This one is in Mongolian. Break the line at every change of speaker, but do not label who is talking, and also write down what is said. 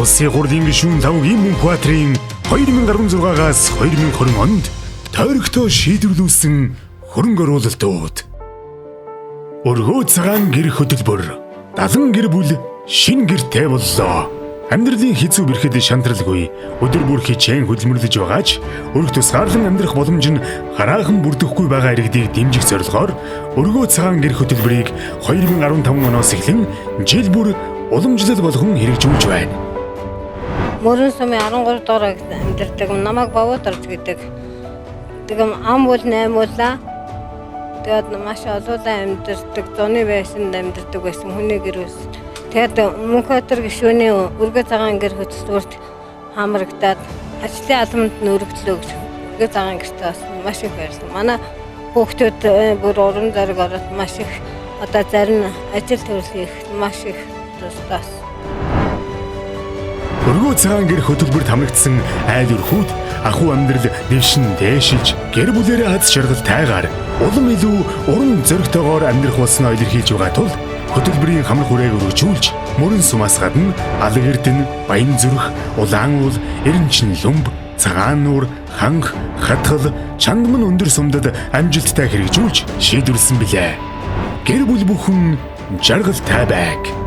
Улсын хурлын гишүүн Лавгийн Мөнхбаатарын 2016-аас 2020 онд тойрогтой шийдвэрлүүлсэн хөрөнгө оруулалтууд. Өргөө цагаан гэр хөтөлбөр 70 гэр бүл шинэ гэртэй боллоо. Амьдралын хэцүү бэрхэд шантралгүй өдөр бүр хичээн хөдөлмөрлөж байгаач өрх тусгаарлан амьдрах боломж нь хараахан бүрдэхгүй байгаа иргэдийг дэмжих зорилгоор өргөө цагаан гэр хөтөлбөрийг 2015 оноос эхлэн жил бүр уламжлал болгон хэрэгжүүлж байна.
Мөрөн сумын 13 дугаар амьдардаг намайг бовод орж гэдэг. Тэгм ам бол 8 уулаа. Тэгээд маш олуулаа амьдардаг, зуны байшинд амьдардаг байсан хүний гэрээс. Тэгээд Мөнхбаатар гишүүний өргөө цагаан гэр хөтөлбөрт хамрагдаад ажлын албанд нөрөгдлөө гэж өргөө цагаан гэртээ бас маш их баярлсан. Манай хүүхдүүд бүр уран зориг ороод маш их одоо зарим ажил төрөлхийх маш их тусдаас.
Өргөө цагаан гэр хөтөлбөрт хамрагдсан айл өрхүүд ахуй амьдрал дэвшин дээшилж гэр бүлэрээ аз жаргал тайгаар улам илүү уран зоригтойгоор амьдрах болсноо илэрхийлж байгаа тул хөтөлбөрийн хамрах хүрээг өргөжүүлж мөрөн сумаас гадна Алаг Эрдэнэ, Баянзүрх, Улаануул, Эренчин Лүмб, Цагаан нуур, Ханх, Хатгал, Чандман өндөр сумдад амжилттай хэрэгжүүлж шийдвэрлсэн билээ. Гэр бүл бүхэн жаргалтай байг.